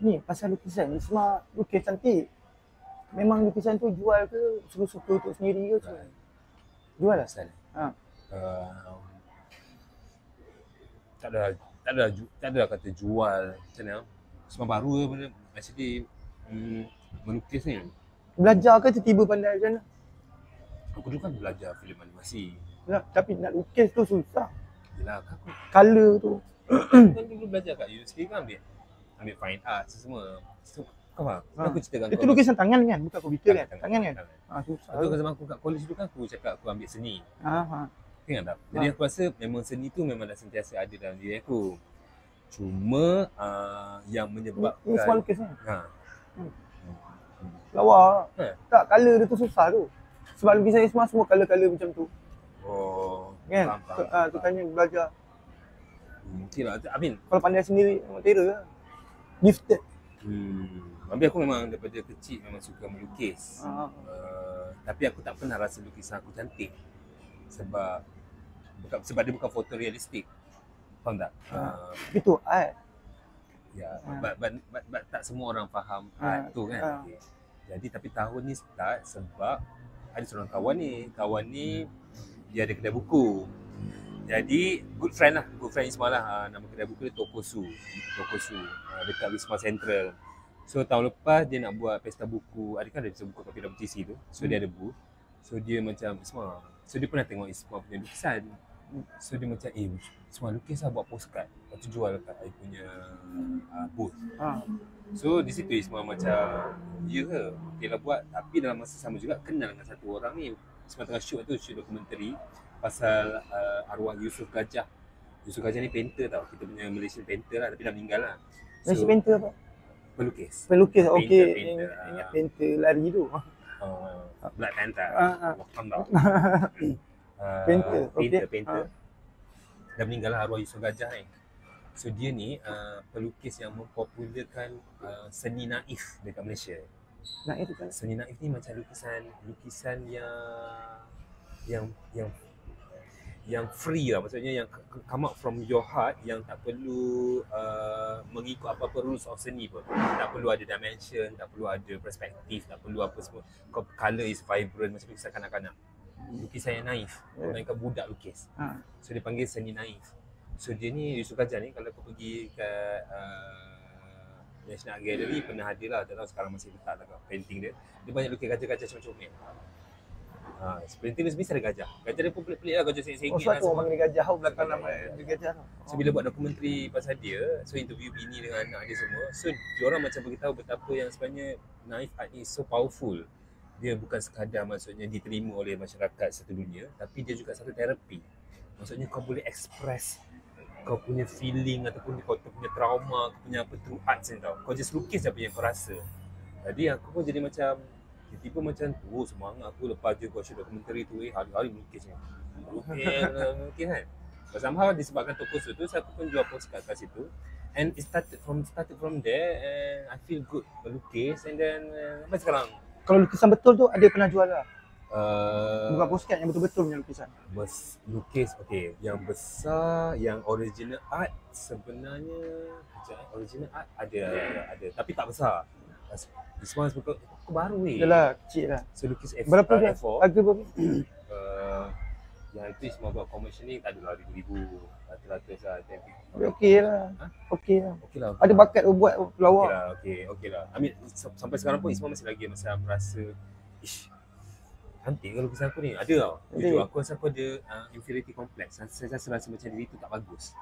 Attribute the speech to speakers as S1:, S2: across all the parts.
S1: Ni pasal lukisan, Isma lukis cantik. Memang lukisan tu jual ke suka-suka untuk sendiri ke macam mana? Jual lah.
S2: Pasal
S1: Ha.
S2: tak ada kata jual macam mana. Semua baru je benda actually melukis ni.
S1: Belajar ke tiba-tiba pandai macam mana?
S2: Aku dulu kan belajar filem animasi.
S1: Yalah, tapi nak lukis tu susah.
S2: Yelah, aku
S1: Color tu.
S2: kan dulu belajar kat universiti kan ambil fine art semua. So, kau faham? Aku ceritakan
S1: Itu lukisan tangan kan? Bukan komputer kan? Tangan kan? Susah.
S2: Betul kan zaman aku kat college tu kan aku cakap aku ambil seni. Ingat tak? Jadi aku rasa memang seni tu memang dah sentiasa ada dalam diri aku. Cuma yang menyebabkan
S1: Ini semua lukis ni.
S2: Lawa.
S1: Tak, color dia tu susah tu. Sebab lukisan Isma semua color-color macam tu.
S2: Oh,
S1: kan? Tu tanya belajar.
S2: Okay lah. I mean,
S1: kalau pandai sendiri memang terror lah. Gifted.
S2: Tapi aku memang daripada kecil memang suka melukis. Tapi aku tak pernah rasa lukisan aku cantik. Sebab dia bukan foto realistik. Faham tak?
S1: Itu art.
S2: Ya, but tak semua orang faham art tu kan. Okay. Jadi tapi tahun ni start sebab ada seorang kawan ni dia ada kedai buku. Jadi good friend Isma lah. Nama kedai buku dia Tokosu dekat Wisma Central. So tahun lepas dia nak buat pesta buku. Ada kan ada pesta buku kat PWTC tu. So dia ada booth. So dia macam Isma. So dia pernah tengok Isma punya lukisan. So dia macam Isma lukis lah buat postcard. Lepas tu jual kat I punya booth. So di situ Isma macam ya ke? Okay lah buat. Tapi dalam masa sama juga kenal dengan satu orang ni. Isma tengah shoot dokumentari pasal arwah Yusof Gajah. Yusof Gajah ni painter tau. Kita punya Malaysian painter lah tapi dah meninggal lah.
S1: Malaysian painter apa?
S2: Pelukis,
S1: okey. Ingat painter lari tu.
S2: Black Panther. Painter. Dah meninggal lah arwah Yusof Gajah ni. So dia ni pelukis yang mempopularkan seni naif dekat Malaysia.
S1: Naif tu kan?
S2: Seni naif ni macam lukisan yang free lah, maksudnya yang come out from your heart, yang tak perlu mengikut apa-apa rules of seni pun. Tak perlu ada dimension, tak perlu ada perspektif, tak perlu apa semua. Color is vibrant macam lukisan kanak-kanak. Lukisan yang naif, mereka budak lukis. So dia panggil seni naif. So dia ni Yusof Gajah ni kalau kau pergi kat National Gallery pernah ada lah, tak tahu sekarang masih letak tak painting dia. Dia banyak lukis gajah-gajah macam comel. Painting dia mesti ada gajah. Gajah dia pun pelik-pelik lah, gajah sengit-sengit lah.
S1: Sebab orang panggil gajah belakang nama dia gajah.
S2: So bila buat dokumentari pasal dia, so interview bini dengan anak dia semua. So diorang macam beritahu betapa yang sebenarnya naif art ni so powerful. Dia bukan sekadar maksudnya diterima oleh masyarakat satu dunia, tapi dia juga satu terapi. Maksudnya kau boleh express kau punya feeling ataupun kau punya trauma, kau punya apa through art ni tau. Kau just lukis apa yang kau rasa. Jadi aku pun jadi macam tiba-tiba macam tu semangat aku lepas je kau shoot dokumentari tu hari-hari melukis ni. Melukis kan. But somehow disebabkan Tokosu tu aku pun jual postcard kat situ. And it started from there and I feel good melukis and then sampai sekarang.
S1: Kalau lukisan betul tu ada pernah jual lah? Bukan postcard, yang betul-betul punya lukisan.
S2: Lukis, okay. Yang besar, yang original art sebenarnya original art ada tapi tak besar. Semua aku baru ni.
S1: Yalah, kecil lah.
S2: So lukis
S1: berapa dia? Harga berapa?
S2: Yang itu semua buat commercial ni tak adalah ribu-ribu, ratus-ratus lah.
S1: Okey lah. Okey lah. Ada
S2: Okay.
S1: bakat buat pelawak.
S2: Okey lah. I mean, sampai sekarang pun Isma masih lagi macam merasa cantik ke lukisan aku ni? Ada tau. Jujur, aku rasa aku ada inferiority complex. Saya rasa macam diri tu tak bagus.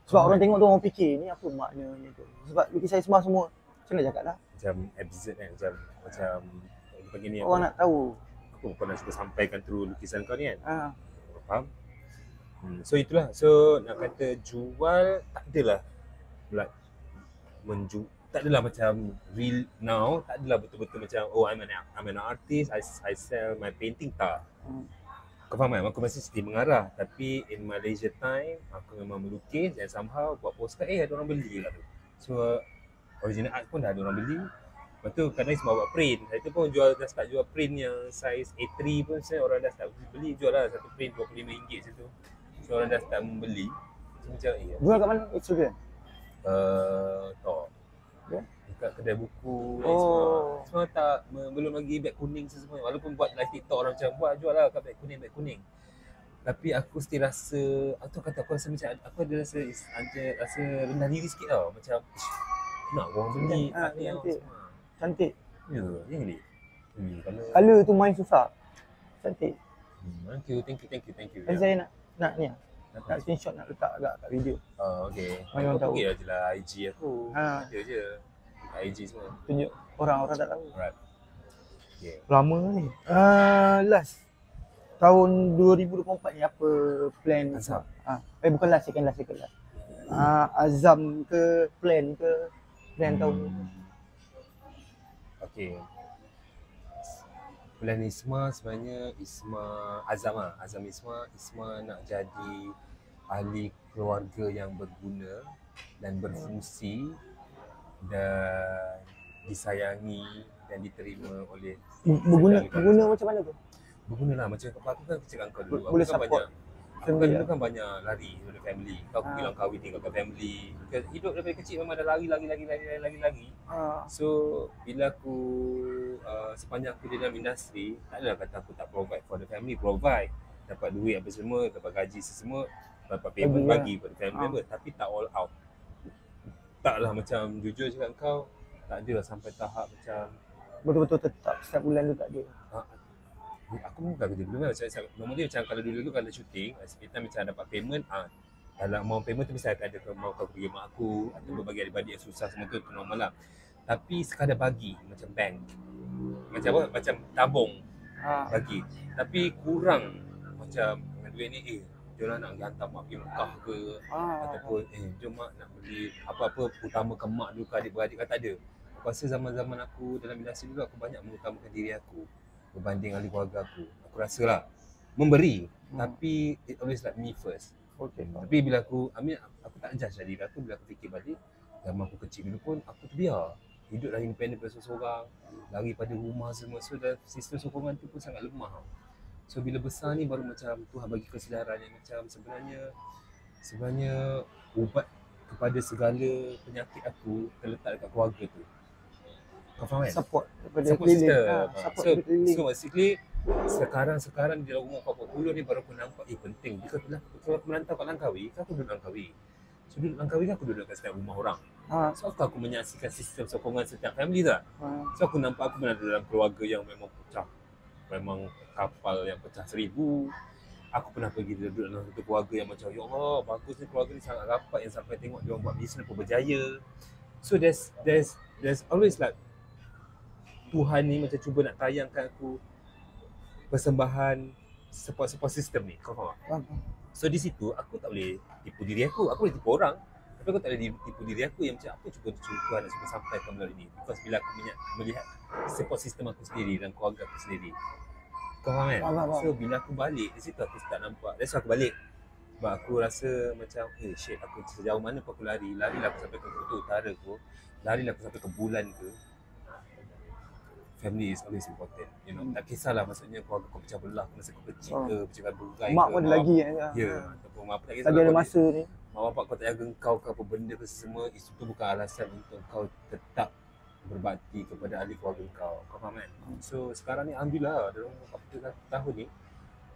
S1: Sebab orang tengok tu orang fikir ni apa maknanya tu. Sebab lukisan Isma semua macam mana cakap lah?
S2: Macam absurd kan, macam begini
S1: orang nak tahu.
S2: Aku pernah cuba sampaikan through lukisan kau ni kan. Faham? So itulah. So nak kata jual tak adalah tak adalah macam real now, tak adalah betul-betul macam I'm an artist, I sell my painting, tak. Kau faham kan? Aku masih still mengarah, tapi in Malaysia time aku memang melukis dan somehow buat postcard ada orang beli lah tu. So original art pun dah ada orang beli. Lepas tu kadang semua buat print. Saya tu pun dah start jual print yang size A3 pun sebenarnya orang dah start beli. Jual lah satu print RM25 situ. So orang dah start membeli. So macam
S1: jual kat mana? Instagram?
S2: Tak.
S1: Ya?
S2: Dekat kedai buku dan
S1: Oh.
S2: semua tak belum lagi beg kuning semua. Walaupun buat live TikTok orang macam buat jual lah kat beg kuning. Tapi aku still rasa, aku kata aku rasa macam aku ada rasa rendah diri sikit tau. Macam nak orang beli hati tau semua.
S1: Cantik.
S2: Ya, yang ni.
S1: Color tu main susah. Cantik.
S2: Thank you.
S1: Kan saya nak ni nak screenshot, nak letak agak kat video.
S2: Okay.
S1: Mana orang tahu.
S2: Pergi je lah IG aku. Ada je. IG semua.
S1: Tunjuk orang tak tahu.
S2: Alright. Okay.
S1: Lama ni. Last tahun 2024 ni apa plan?
S2: Azam.
S1: Bukan last, second last. Azam ke plan tahun ni?
S2: Okay. Plan Isma sebenarnya Azam Isma nak jadi ahli keluarga yang berguna dan berfungsi dan disayangi dan diterima oleh
S1: Berguna macam mana tu?
S2: Berguna lah macam aku kan cakap kau dulu.
S1: Boleh
S2: aku kan
S1: support.
S2: Aku kan dulu kan banyak lari dari family. Kau bilang kahwin tinggalkan family. Hidup daripada kecil memang ada lari. So bila aku sepanjang aku di dalam industri, tak adalah kata aku tak provide for the family, provide. Dapat duit apa semua, dapat gaji semua, dapat payment bagi pada family member, tapi tak all out. Taklah macam jujur cakap kau, tak adalah sampai tahap macam
S1: betul-betul tetap setiap bulan tu tak ada.
S2: Aku bukan kerja dulu kan. Normally macam kalau dulu kalau syuting, kita macam dapat payment, dalam amount payment tu mesti ada mau kau pergi mak aku atau bagi adik-adik yang susah semua tu normal lah. Tapi sekadar bagi macam bank. Macam apa? Macam tabung bagi. Tapi kurang macam dengan duit ni jomlah nak hantar mak pergi Mekah ke ataupun jom mak nak beli apa-apa utamakan mak dulu ke adik-beradik kan, tak ada. Aku rasa zaman-zaman aku dalam industri dulu aku banyak mengutamakan diri aku berbanding ahli keluarga aku. Aku rasa lah memberi tapi it always like me first.
S1: Okay.
S2: Tapi bila aku tak judge diri aku. Bila aku fikir balik, zaman aku kecil dulu pun aku terbiar hiduplah independent pada seorang, lari pada rumah semua. So sistem sokongan tu pun sangat lemah. So bila besar ni baru macam Tuhan bagi kesedaran yang macam sebenarnya ubat kepada segala penyakit aku terletak dekat keluarga tu. Kau faham kan?
S1: Support
S2: system.
S1: So
S2: basically sekarang di dalam umur 40 ni baru aku nampak penting. Kalau aku merantau kat Langkawi, aku duduk Langkawi. So duduk Langkawi aku duduk kat setiap rumah orang. So aku menyaksikan sistem sokongan setiap family tu. So aku nampak aku berada dalam keluarga yang memang pecah. Memang kapal yang pecah 1000. Aku pernah pergi duduk dalam satu keluarga yang macam ya Allah, bagus ni keluarga ni sangat rapat yang sampai tengok dia orang buat bisnes pun berjaya. So there's always like Tuhan ni macam cuba nak tayangkan aku persembahan support system ni. Kau faham tak? So di situ aku tak boleh tipu diri aku boleh tipu orang. Tapi aku tak boleh tipu diri aku yang macam apa cuba Tuhan nak cuba sampaikan melalui ni. Because bila aku melihat support system aku sendiri dan keluarga aku sendiri. Kau faham kan? So bila aku balik, di situ aku start nampak. That's why aku balik. Sebab aku rasa macam shit, aku sejauh mana pun aku larilah aku sampai ke kutub utara tu, larilah aku sampai ke bulan ke. Family is always important, you know. Tak kisahlah maksudnya keluarga kau pecah belah masa kau kecil ke, pecah berai ke.
S1: Mak pun ada lagi
S2: ataupun mak tak kisah.
S1: Lagi ada masa ni.
S2: Mak bapak kau tak jaga kau ke apa benda ke semua, itu bukan alasan untuk kau tetap berbakti kepada ahli keluarga kau. Kau faham kan? So sekarang ni alhamdulillah dalam 40 tahun ni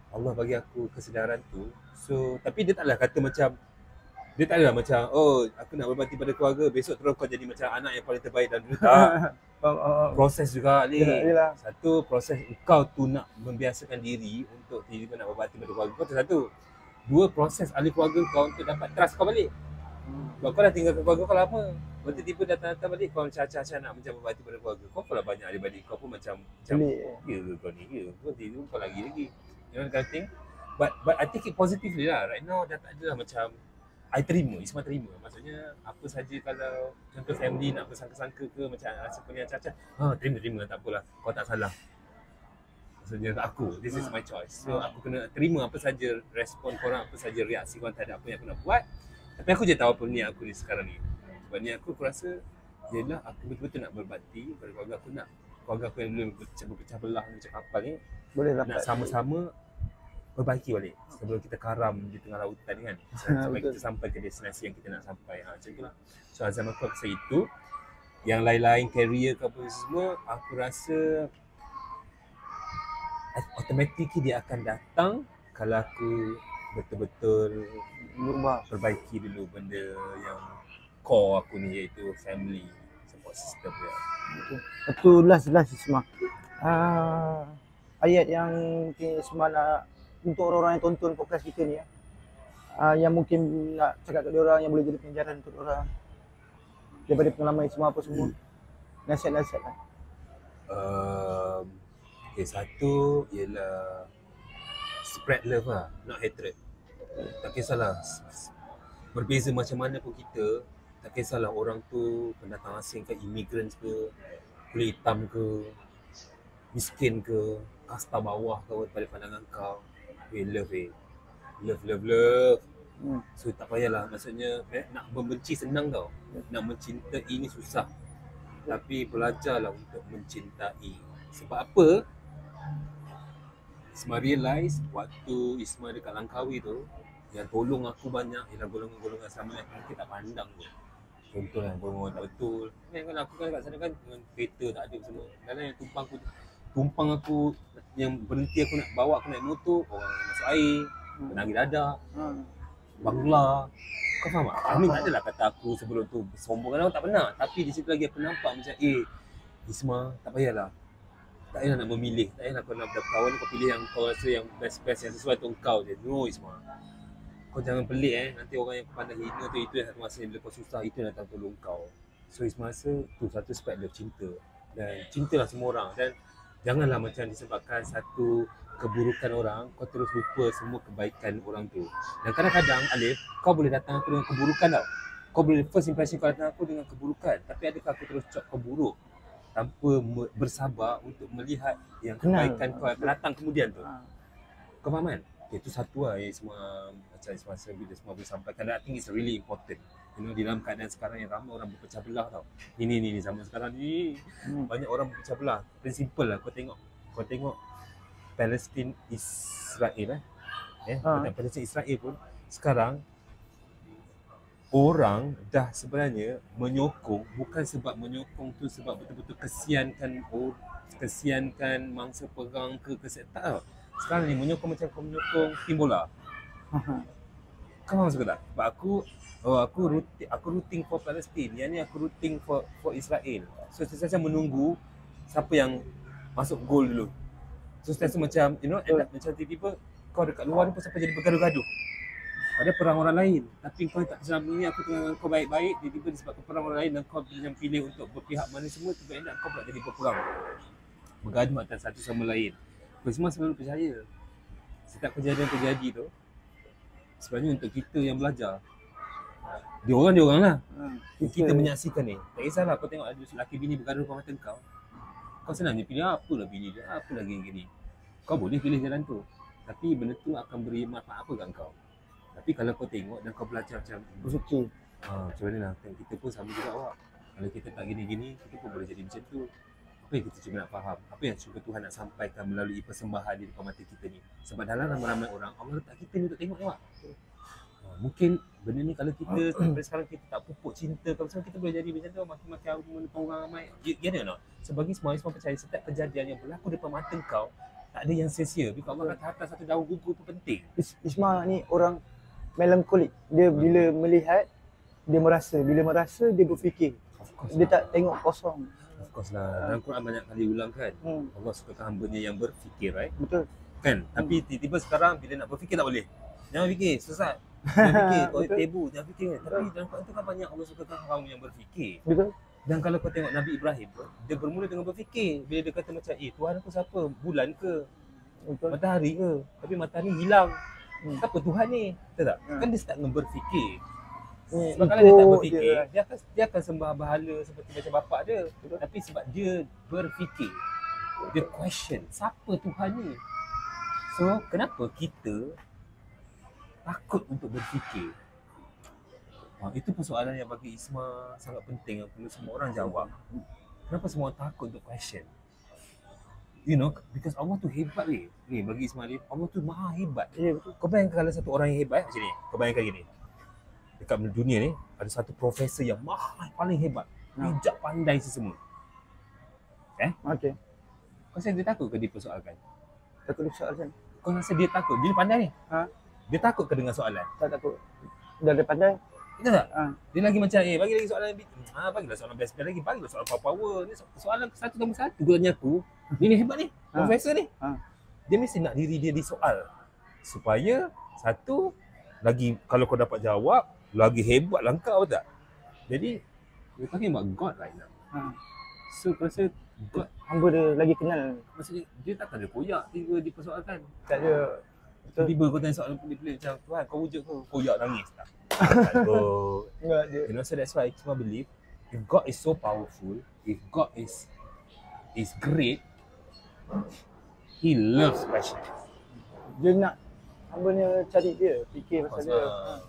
S2: Allah bagi aku kesedaran tu. So tapi dia taklah kata macam dia tak adalah macam aku nak berbakti pada keluarga, besok terus kau jadi macam anak yang paling terbaik dalam dunia. Tak. Proses juga ni. Satu, proses kau tu nak membiasakan diri untuk tiba-tiba nak berbakti pada keluarga kau tu satu. Dua, proses ahli keluarga kau untuk dapat trust kau balik. Sebab kau dah tinggal keluarga kau lama. Kau tiba-tiba datang balik kau macam acah-acah nak macam berbakti pada keluarga. Kau pula banyak adik-adik kau pun macam ya ke kau ni, ya kau tidur kau lagi. You know that kind of thing. But I take it positively lah. Right now dah tak ada lah macam Isma terima. Maksudnya apa saja kalau contoh family nak bersangka-sangka ke macam rasa kau ni acah-acah, terima tak apalah. Kau tak salah. Maksudnya aku, this is my choice. So aku kena terima apa saja respon korang, apa saja reaksi korang terhadap apa yang aku nak buat. Tapi aku je tahu apa niat aku ni sekarang ni. Sebab niat aku rasa ialah aku betul-betul nak berbakti pada keluarga aku, nak keluarga aku yang dulu berpecah belah macam kapal ni boleh nak sama-sama perbaiki balik sebelum kita karam di tengah lautan kan, sampai kita sampai ke destinasi yang kita nak sampai. Macam itulah. So azam aku rasa itu. Yang lain-lain career ke apa semua, aku rasa automatically dia akan datang kalau aku betul-betul perbaiki dulu benda yang core aku ni, iaitu family support system dia.
S1: Betul last Isma. Ayat yang Isma nak untuk orang-orang yang tonton podcast kita ni yang mungkin nak cakap kat diorang yang boleh jadi pengajaran untuk orang daripada pengalaman Isma apa semua. Nasihat-nasihat lah.
S2: Okay, satu ialah spread love lah, not hatred. Tak kisahlah berbeza macam mana pun kita, tak kisahlah orang tu pendatang asing ke, immigrants ke, kulit hitam ke, miskin ke, kasta bawah ke, pada pandangan kau, love. So tak payahlah, maksudnya nak membenci senang tau, nak mencintai ni susah, tapi belajarlah untuk mencintai. Sebab apa? Isma realize waktu Isma dekat Langkawi tu, yang tolong aku banyak ialah golongan-golongan sama yang kita tak pandang tu. Contohnya golongan tak betul. Kan aku kan kat sana kan dengan kereta tak ada semua. Dan yang tumpang aku yang berhenti aku nak bawa aku naik motor, orang masuk air, menangis dadak, bangla. Kau faham tak? Amin tak adalah kata aku sebelum tu sombong, kan, tak pernah. Tapi di situ lagi aku nampak macam Isma, tak payahlah. Tak payah nak memilih, tak payah nak kau nak berapa kawan, kau pilih yang kau rasa yang best yang sesuai untuk kau je. No Isma, kau jangan pelik nanti orang yang kau pandang hina tu, itu yang satu masa bila kau susah, itu yang datang tolong kau. So Isma rasa tu satu aspek love, cinta. Dan cintalah semua orang, dan janganlah macam disebabkan satu keburukan orang, kau terus lupa semua kebaikan orang tu. Dan kadang-kadang Alif, kau boleh datang aku dengan keburukan tau. Kau boleh first impression kau datang aku dengan keburukan, tapi adakah aku terus cop kau buruk tanpa bersabar untuk melihat yang kebaikan kau akan datang kemudian tu. Kau faham kan? Okay, itu satu lah yang semua macam semasa bila semua boleh sampaikan. I think it's really important. You know, di dalam keadaan sekarang yang ramai orang berpecah belah tau. Ini zaman sekarang ni banyak orang berpecah belah. Simple lah, kau tengok Palestin Israel Palestin Israel pun sekarang orang dah sebenarnya menyokong, bukan sebab menyokong tu sebab betul-betul kesiankan mangsa perang ke tak. Sekarang ni menyokong macam kau menyokong tim bola. Kau faham maksud tak? Sebab aku rooting for Palestin, yang ni aku rooting for Israel. So sentiasa menunggu siapa yang masuk gol dulu. So sentiasa macam macam tiba-tiba kau dekat luar ni pun sampai jadi bergaduh-gaduh. Ada perang orang lain, tapi kau tak selama ni aku tengok kau baik-baik, tiba-tiba disebabkan perang orang lain dan kau pilih untuk berpihak mana semua, tiba-tiba kau pula jadi berperang, bergaduh antara satu sama lain. Kau semua selalu percaya setiap kejadian terjadi tu sebenarnya untuk kita yang belajar. Dia orang lah. Kita menyaksikan ni. Tak kisahlah kau tengok ada lelaki bini bergaduh depan mata kau. Kau senang je pilih apalah bini dia, apa lagi gini. Kau boleh pilih jalan tu, tapi benda tu akan beri manfaat apa kat kau. Tapi kalau kau tengok dan kau belajar macam
S1: okey.
S2: Macam mana lah, kita pun sama juga awak. Kalau kita tak gini-gini, kita pun boleh jadi macam tu. Apa yang kita cuba nak faham? Apa yang cuba Tuhan nak sampaikan melalui persembahan di depan mata kita ni? Sebab dalam ramai-ramai orang, Allah letak kita ni untuk tengok awak. Mungkin benda ni kalau kita sampai sekarang kita tak pupuk cinta, kalau kita boleh jadi macam tu, maki-maki orang ramai. Gimana tak? Sebagi semua percaya setiap kejadian yang berlaku depan mata kau, tak ada yang sia-sia. Bila Allah kata atas satu daun gugur tu penting.
S1: Isma ni orang melankolik. Dia bila melihat, dia merasa. Bila merasa, dia berfikir. Dia tak tengok kosong.
S2: Of course lah. Dalam Quran banyak kali ulang kan. Allah sukakan hamba-Nya yang berfikir, right?
S1: Betul.
S2: Kan? Tapi tiba-tiba sekarang bila nak berfikir tak boleh. Jangan fikir, sesat. Jangan fikir, kau tebu, jangan fikir. Tapi dalam Quran tu kan banyak Allah sukakan hamba yang berfikir.
S1: Betul.
S2: Dan kalau kau tengok Nabi Ibrahim, dia bermula dengan berfikir. Bila dia kata macam, Tuhan aku siapa? Bulan ke?
S1: Betul.
S2: Matahari ke? Tapi matahari hilang. Siapa Tuhan ni? Betul tak? Kan dia start dengan berfikir. Sebab kalau dia tak berfikir, dia akan sembah berhala seperti macam bapak dia. Tapi sebab dia berfikir, dia question, siapa Tuhan ni? So, kenapa kita takut untuk berfikir? Itu persoalan yang bagi Isma sangat penting yang perlu semua orang jawab. Kenapa semua orang takut untuk question? You know, because Allah tu hebat ni. Ni bagi Ismail, Allah tu maha hebat.
S1: Ya, betul.
S2: Kau bayangkan kalau satu orang yang hebat macam ni. Kau bayangkan gini. Dekat dunia ni ada satu profesor yang paling hebat. bijak, pandai semua.
S1: Okey.
S2: Kau rasa dia takut ke dipersoalkan?
S1: Takut disoalkan.
S2: Kau rasa dia takut? Dia pandai ni.
S1: Ha?
S2: Dia takut ke dengar soalan?
S1: Tak takut. Dah dia pandai.
S2: Betul tak?
S1: Ha.
S2: Dia lagi macam, bagi lagi soalan bagilah soalan best lagi, bagilah soalan power. Ni soalan satu tambah satu kau tanya aku. Ni hebat ni. Profesor ni. Dia mesti nak diri dia disoal. Supaya satu lagi kalau kau dapat jawab, lagi hebatlah kau, betul tak? Jadi we're talking about God right now. So kau rasa God,
S1: Hamba dia lagi kenal.
S2: maksudnya dia tak ada koyak tiba dipersoalkan.
S1: Tak ada.
S2: Tiba-tiba kau tanya soalan pelik-pelik macam, Tuhan kau wujud ke? Koyak nangis tak? Takut.
S1: Enggak dia.
S2: You know, so that's why I cuma believe if God is so powerful, if God is great, He loves passion.
S1: Dia nak hamba ni cari dia, fikir pasal dia.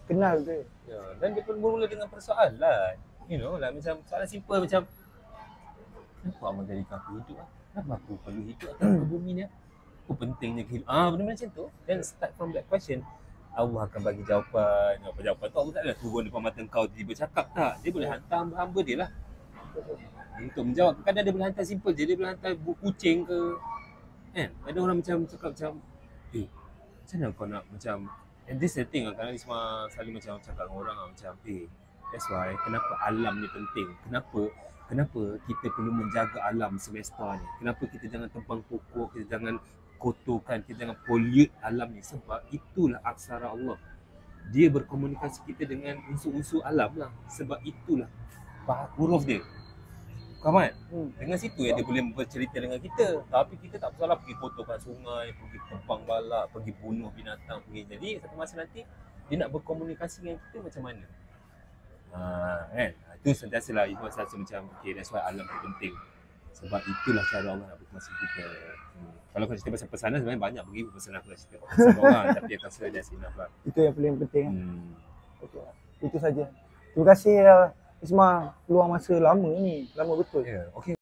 S1: Kenal dia.
S2: Ya, dan dia pun bermula dengan persoalan. You know, like macam soalan simple macam, kenapa abang jadikan aku hidup lah? Kenapa aku perlu hidup atas muka bumi ni? Apa pentingnya kehidupan? Benda macam tu. Then start from that question. Allah akan bagi jawapan. Jawapan tu Allah tak ada turun depan mata kau tiba-tiba cakap tak. Dia boleh hantar hamba dia lah untuk menjawab. Kadang dia boleh hantar simple je. Dia boleh hantar kucing ke. Kan? Ada orang macam cakap macam, macam mana kau nak macam, and this the thing lah. Kadang ni semua selalu macam cakap dengan orang lah, macam that's why kenapa alam ni penting. Kenapa kita perlu menjaga alam semesta ni? Kenapa kita jangan tebang pokok, kita jangan kotorkan, kita jangan pollute alam ni? Sebab itulah aksara Allah. Dia berkomunikasi kita dengan unsur-unsur alam lah. Sebab itulah huruf dia. Faham kan? Dengan situ dia boleh bercerita dengan kita. Tapi kita tak salah pergi kotorkan sungai, pergi tebang balak, pergi bunuh binatang, pergi. Jadi satu masa nanti dia nak berkomunikasi dengan kita macam mana? Kan? Itu sentiasalah itu rasa macam that's why alam tu penting. Sebab itulah cara Allah nak berkongsi kita. Kalau kau cerita pasal pesanan, sebenarnya banyak bagi pesanan aku nak cerita pasal orang, tapi akan sudah that's enough lah.
S1: Itu yang paling penting.
S2: Okay.
S1: Itu saja. Terima kasih Isma, luang masa lama ni. Lama betul.
S2: Okay.